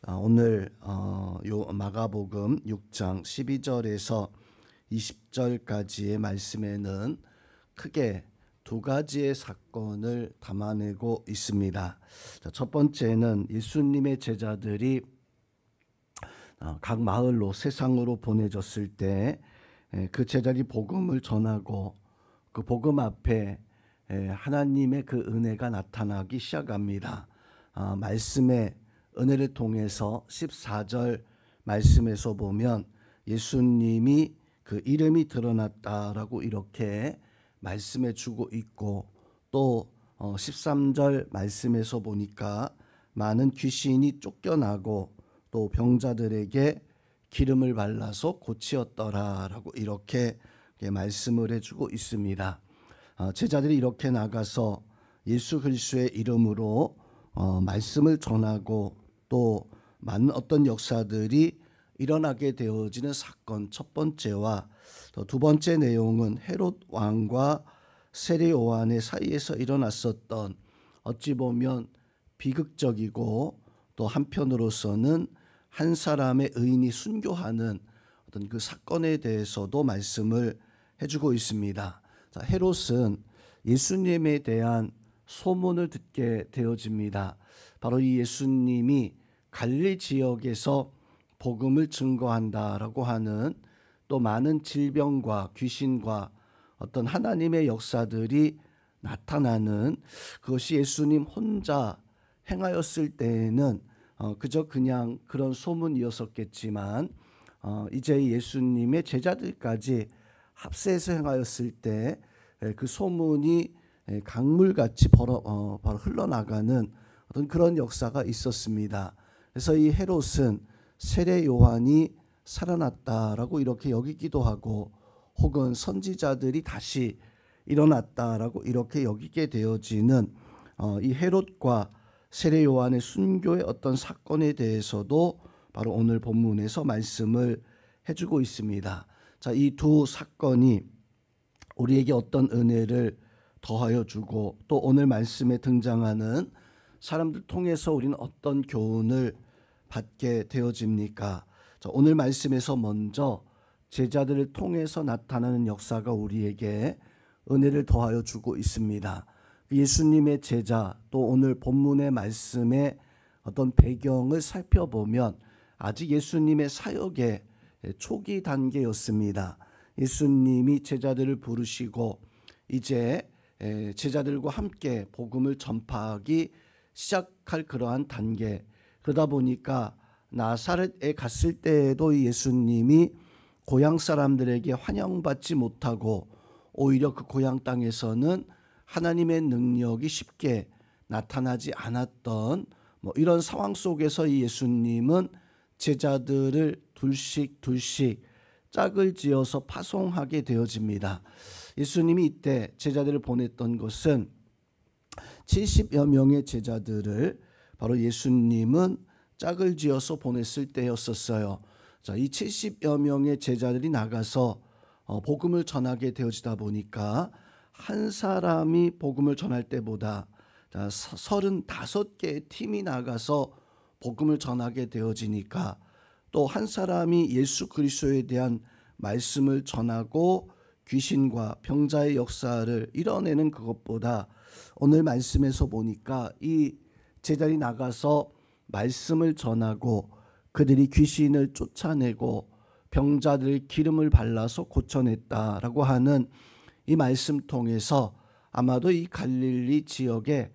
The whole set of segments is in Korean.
오늘 요 마가복음 6장 12절에서 20절까지의 말씀에는 크게 두 가지의 사건을 담아내고 있습니다. 첫 번째는 예수님의 제자들이 각 마을로 세상으로 보내졌을 때 그 제자들이 복음을 전하고 그 복음 앞에 하나님의 그 은혜가 나타나기 시작합니다. 말씀의 은혜를 통해서 14절 말씀에서 보면 예수님이 그 이름이 드러났다라고 이렇게 말씀해 주고 있고, 또 13절 말씀에서 보니까 많은 귀신이 쫓겨나고 또 병자들에게 기름을 발라서 고치었더라라고 이렇게 말씀을 해주고 있습니다. 제자들이 이렇게 나가서 예수 그리스도의 이름으로 말씀을 전하고 또 많은 어떤 역사들이 일어나게 되어지는 사건, 첫 번째와 두 번째 내용은 헤롯 왕과 세례 요한의 사이에서 일어났었던 어찌 보면 비극적이고 또 한편으로서는 한 사람의 의인이 순교하는 어떤 그 사건에 대해서도 말씀을 해주고 있습니다. 헤롯은 예수님에 대한 소문을 듣게 되어집니다. 바로 이 예수님이 갈릴리 지역에서 복음을 증거한다라고 하는, 또 많은 질병과 귀신과 어떤 하나님의 역사들이 나타나는, 그것이 예수님 혼자 행하였을 때에는 그저 그냥 그런 소문이었었겠지만 이제 예수님의 제자들까지 합세해서 행하였을 때 그 소문이 강물같이 바로 흘러나가는 어떤 그런 역사가 있었습니다. 그래서 이 헤롯은 세례 요한이 살아났다라고 이렇게 여기기도 하고, 혹은 선지자들이 다시 일어났다라고 이렇게 여기게 되어지는 이 헤롯과 세례 요한의 순교의 어떤 사건에 대해서도 바로 오늘 본문에서 말씀을 해주고 있습니다. 자, 이 두 사건이 우리에게 어떤 은혜를 더하여 주고, 또 오늘 말씀에 등장하는 사람들 통해서 우리는 어떤 교훈을 받게 되어집니까? 자, 오늘 말씀에서 먼저 제자들을 통해서 나타나는 역사가 우리에게 은혜를 더하여 주고 있습니다. 예수님의 제자, 또 오늘 본문의 말씀의 어떤 배경을 살펴보면 아직 예수님의 사역의 초기 단계였습니다. 예수님이 제자들을 부르시고 이제 제자들과 함께 복음을 전파하기 시작할 그러한 단계, 그러다 보니까 나사렛에 갔을 때에도 예수님이 고향 사람들에게 환영받지 못하고 오히려 그 고향 땅에서는 하나님의 능력이 쉽게 나타나지 않았던 이런 상황 속에서 이 예수님은 제자들을 둘씩 짝을 지어서 파송하게 되어집니다. 예수님이 이때 제자들을 보냈던 것은 70여 명의 제자들을 바로 예수님은 짝을 지어서 보냈을 때였었어요. 자, 이 70여 명의 제자들이 나가서 복음을 전하게 되어지다 보니까 한 사람이 복음을 전할 때보다 35개의 팀이 나가서 복음을 전하게 되어지니까, 또 한 사람이 예수 그리스도에 대한 말씀을 전하고 귀신과 병자의 역사를 이뤄내는 그것보다 오늘 말씀에서 보니까 이 제자들이 나가서 말씀을 전하고 그들이 귀신을 쫓아내고 병자들 기름을 발라서 고쳐냈다라고 하는 이 말씀 통해서 아마도 이 갈릴리 지역에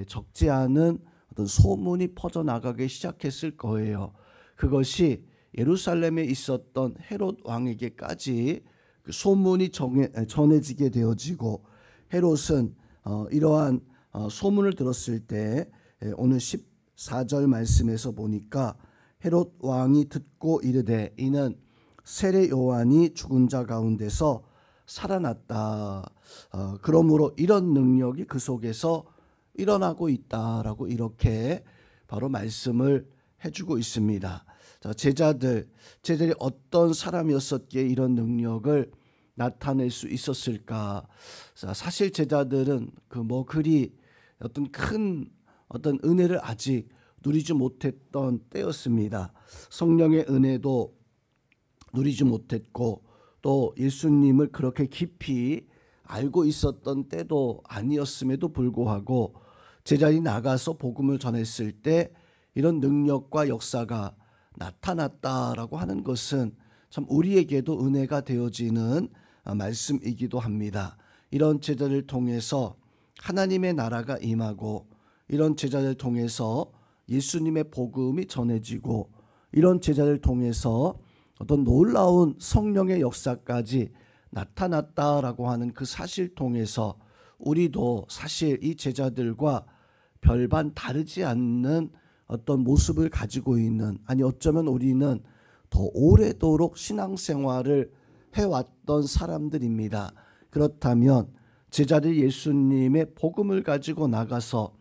적지 않은 어떤 소문이 퍼져나가기 시작했을 거예요. 그것이 예루살렘에 있었던 헤롯 왕에게까지 그 소문이 전해지게 되어지고, 헤롯은 이러한 소문을 들었을 때 오늘 14절 말씀에서 보니까 헤롯 왕이 듣고 이르되 이는 세례 요한이 죽은 자 가운데서 살아났다. 그러므로 이런 능력이 그 속에서 일어나고 있다라고 이렇게 바로 말씀을 해주고 있습니다. 자, 제자들이 어떤 사람이었었기에 이런 능력을 나타낼 수 있었을까? 자, 사실 제자들은 그리 어떤 큰 어떤 은혜를 아직 누리지 못했던 때였습니다. 성령의 은혜도 누리지 못했고 또 예수님을 그렇게 깊이 알고 있었던 때도 아니었음에도 불구하고 제자들이 나가서 복음을 전했을 때 이런 능력과 역사가 나타났다라고 하는 것은 참 우리에게도 은혜가 되어지는 말씀이기도 합니다. 이런 제자를 통해서 하나님의 나라가 임하고 이런 제자를 통해서 예수님의 복음이 전해지고 이런 제자를 통해서 어떤 놀라운 성령의 역사까지 나타났다라고 하는 그 사실 통해서 우리도 사실 이 제자들과 별반 다르지 않는 어떤 모습을 가지고 있는, 아니 어쩌면 우리는 더 오래도록 신앙생활을 해왔던 사람들입니다. 그렇다면 제자들이 예수님의 복음을 가지고 나가서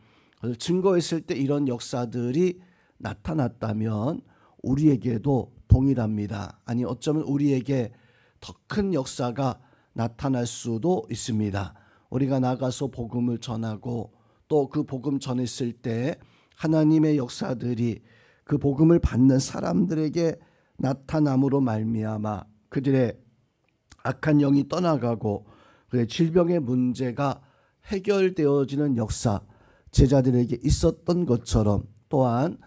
증거했을 때 이런 역사들이 나타났다면 우리에게도 동일합니다. 아니 어쩌면 우리에게 더 큰 역사가 나타날 수도 있습니다. 우리가 나가서 복음을 전하고 또 그 복음 전했을 때 하나님의 역사들이 그 복음을 받는 사람들에게 나타남으로 말미암아 그들의 악한 영이 떠나가고 그의 질병의 문제가 해결되어지는 역사, 제자들에게 있었던 것처럼 또한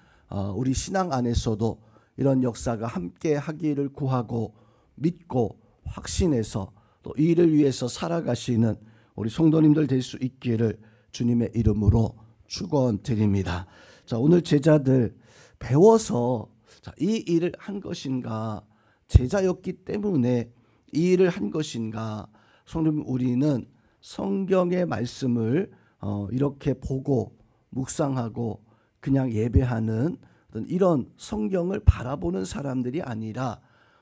우리 신앙 안에서도 이런 역사가 함께 하기를 구하고 믿고 확신해서 또 이 일을 위해서 살아가시는 우리 성도님들 될 수 있기를 주님의 이름으로 축원드립니다. 자, 오늘 제자들 배워서 이 일을 한 것인가, 제자였기 때문에 이 일을 한 것인가. 성도님, 우리는 성경의 말씀을 이렇게 보고 묵상하고 그냥 예배하는 이런 성경을 바라보는 사람들이 아니라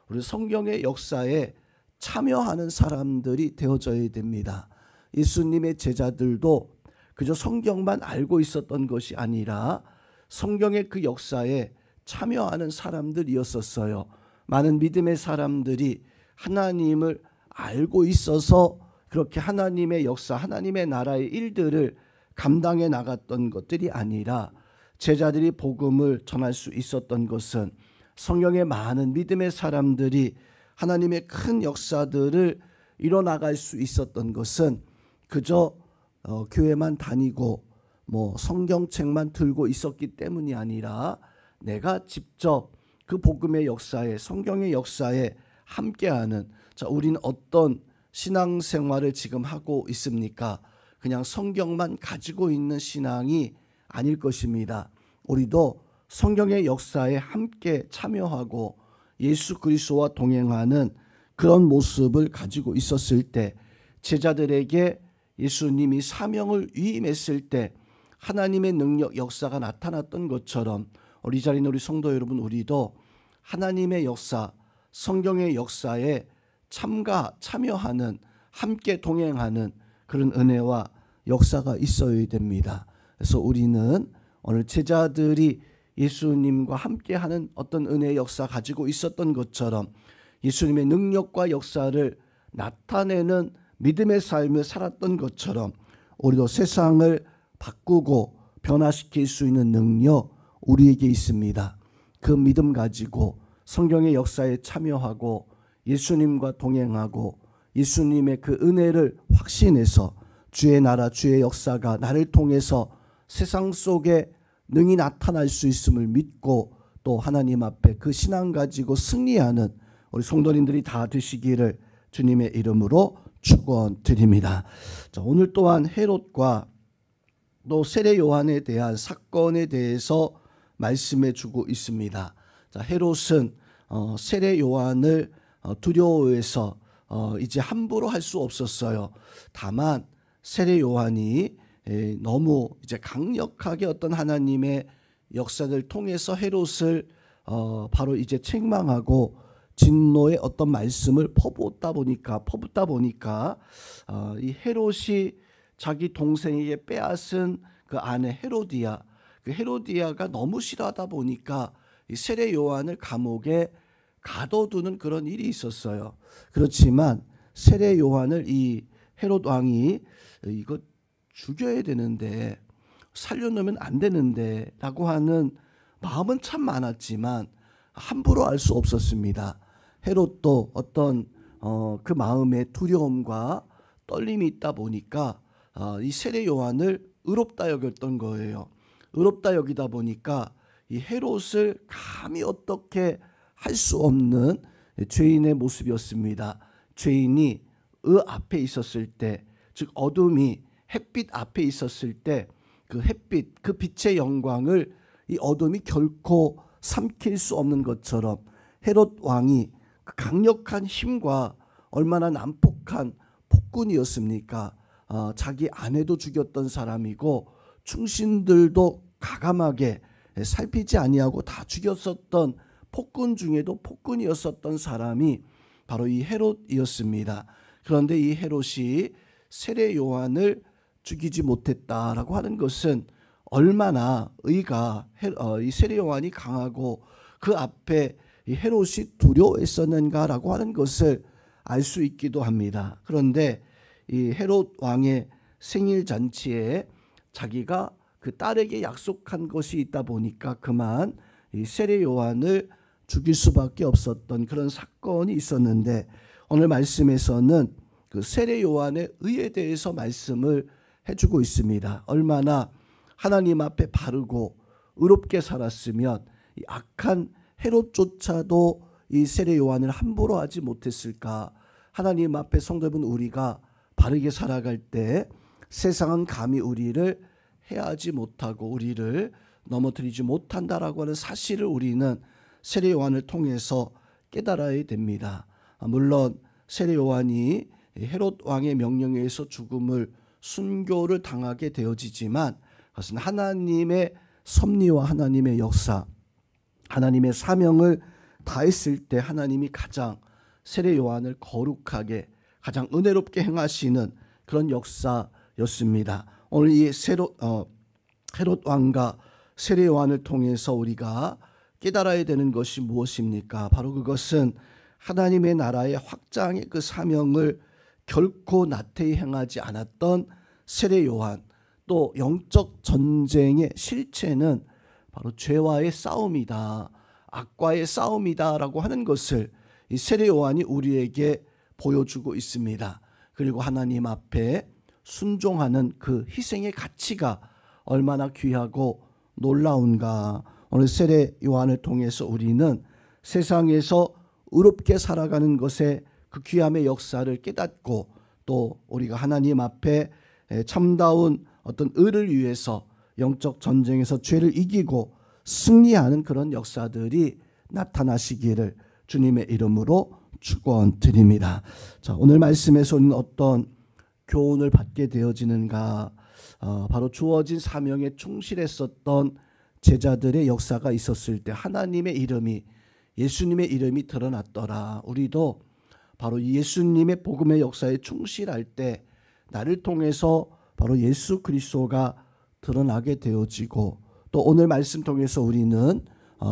우리 성경의 역사에 참여하는 사람들이 되어져야 됩니다. 예수님의 제자들도 그저 성경만 알고 있었던 것이 아니라 성경의 그 역사에 참여하는 사람들이었었어요. 많은 믿음의 사람들이 하나님을 알고 있어서 그렇게 하나님의 역사, 하나님의 나라의 일들을 감당해 나갔던 것들이 아니라 제자들이 복음을 전할 수 있었던 것은 성경의 많은 믿음의 사람들이 하나님의 큰 역사들을 이뤄나갈 수 있었던 것은 그저 교회만 다니고 성경책만 들고 있었기 때문이 아니라 내가 직접 그 복음의 역사에, 성경의 역사에 함께하는, 자, 우리는 어떤 신앙생활을 지금 하고 있습니까? 그냥 성경만 가지고 있는 신앙이 아닐 것입니다. 우리도 성경의 역사에 함께 참여하고 예수 그리스도와 동행하는 그런 모습을 가지고 있었을 때, 제자들에게 예수님이 사명을 위임했을 때 하나님의 능력 역사가 나타났던 것처럼 우리 자리에 있는 우리 성도 여러분, 우리도 하나님의 역사, 성경의 역사에 참여하는, 함께 동행하는 그런 은혜와 역사가 있어야 됩니다. 그래서 우리는 오늘 제자들이 예수님과 함께하는 어떤 은혜의 역사 가지고 있었던 것처럼 예수님의 능력과 역사를 나타내는 믿음의 삶을 살았던 것처럼 우리도 세상을 바꾸고 변화시킬 수 있는 능력 우리에게 있습니다. 그 믿음 가지고 성경의 역사에 참여하고 예수님과 동행하고 예수님의 그 은혜를 확신해서 주의 나라, 주의 역사가 나를 통해서 세상 속에 능히 나타날 수 있음을 믿고 또 하나님 앞에 그 신앙 가지고 승리하는 우리 성도님들이 다 되시기를 주님의 이름으로 축원드립니다. 자, 오늘 또한 헤롯과 또 세례 요한에 대한 사건에 대해서 말씀해 주고 있습니다. 자, 헤롯은 세례 요한을 두려워해서 이제 함부로 할 수 없었어요. 다만 세례 요한이 너무 이제 강력하게 어떤 하나님의 역사를 통해서 헤롯을 바로 이제 책망하고 진노의 어떤 말씀을 퍼붓다 보니까 이 헤롯이 자기 동생에게 빼앗은 그 아내 헤로디아, 그 헤로디아가 너무 싫어하다 보니까 이 세례 요한을 감옥에 가둬두는 그런 일이 있었어요. 그렇지만 세례 요한을 이 헤롯 왕이 이거 죽여야 되는데 살려놓으면 안 되는데 라고 하는 마음은 참 많았지만 함부로 할 수 없었습니다. 헤롯도 어떤 그 마음에 두려움과 떨림이 있다 보니까 이 세례 요한을 의롭다 여겼던 거예요. 의롭다 여기다 보니까 이 헤롯을 감히 어떻게 할 수 없는 죄인의 모습이었습니다. 죄인이 앞에 있었을 때, 즉 어둠이 햇빛 앞에 있었을 때 그 햇빛, 그 빛의 영광을 이 어둠이 결코 삼킬 수 없는 것처럼 헤롯 왕이 그 강력한 힘과 얼마나 난폭한 폭군이었습니까? 자기 아내도 죽였던 사람이고 충신들도 가감하게 살피지 아니하고 다 죽였었던 폭군 중에도 폭군이었었던 사람이 바로 이 헤롯이었습니다. 그런데 이 헤롯이 세례 요한을 죽이지 못했다라고 하는 것은 얼마나 의가 이 세례 요한이 강하고 그 앞에 이 헤롯이 두려워했었는가라고 하는 것을 알 수 있기도 합니다. 그런데 이 헤롯 왕의 생일 잔치에 자기가 그 딸에게 약속한 것이 있다 보니까 그만 이 세례 요한을 죽일 수밖에 없었던 그런 사건이 있었는데, 오늘 말씀에서는 그 세례 요한의 의에 대해서 말씀을 해주고 있습니다. 얼마나 하나님 앞에 바르고 의롭게 살았으면 이 악한 헤롯조차도 이 세례 요한을 함부로 하지 못했을까. 하나님 앞에 성도분 우리가 바르게 살아갈 때 세상은 감히 우리를 해하지 못하고 우리를 넘어뜨리지 못한다라고 하는 사실을 우리는 세례 요한을 통해서 깨달아야 됩니다. 물론 세례 요한이 헤롯 왕의 명령에 의해서 죽음을 순교를 당하게 되어지지만 그것은 하나님의 섭리와 하나님의 역사, 하나님의 사명을 다했을 때 하나님이 가장 세례 요한을 거룩하게 가장 은혜롭게 행하시는 그런 역사였습니다. 오늘 이 헤롯 왕과 세례 요한을 통해서 우리가 깨달아야 되는 것이 무엇입니까? 바로 그것은 하나님의 나라의 확장의 그 사명을 결코 나태히 행하지 않았던 세례 요한, 또 영적 전쟁의 실체는 바로 죄와의 싸움이다, 악과의 싸움이다라고 하는 것을 이 세례 요한이 우리에게 보여주고 있습니다. 그리고 하나님 앞에 순종하는 그 희생의 가치가 얼마나 귀하고 놀라운가. 오늘 세례 요한을 통해서 우리는 세상에서 의롭게 살아가는 것에 그 귀함의 역사를 깨닫고, 또 우리가 하나님 앞에 참다운 어떤 의를 위해서 영적 전쟁에서 죄를 이기고 승리하는 그런 역사들이 나타나시기를 주님의 이름으로 축원드립니다. 자, 오늘 말씀에서 우리는 어떤 교훈을 받게 되어지는가? 바로 주어진 사명에 충실했었던 제자들의 역사가 있었을 때 하나님의 이름이, 예수님의 이름이 드러났더라. 우리도 바로 예수님의 복음의 역사에 충실할 때 나를 통해서 바로 예수 그리스도가 드러나게 되어지고, 또 오늘 말씀 통해서 우리는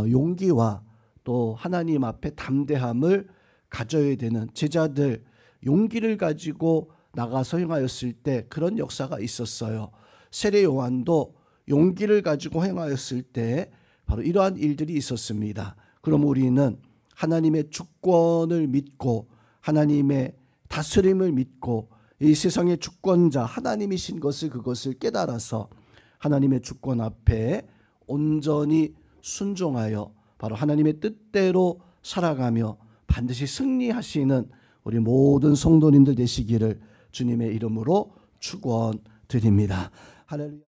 용기와 또 하나님 앞에 담대함을 가져야 되는 제자들, 용기를 가지고 나가서 행하였을 때 그런 역사가 있었어요. 세례 요한도 용기를 가지고 행하였을 때 바로 이러한 일들이 있었습니다. 그럼 우리는 하나님의 주권을 믿고 하나님의 다스림을 믿고 이 세상의 주권자 하나님이신 것을, 그것을 깨달아서 하나님의 주권 앞에 온전히 순종하여 바로 하나님의 뜻대로 살아가며 반드시 승리하시는 우리 모든 성도님들 되시기를 주님의 이름으로 축원드립니다. 할렐루야.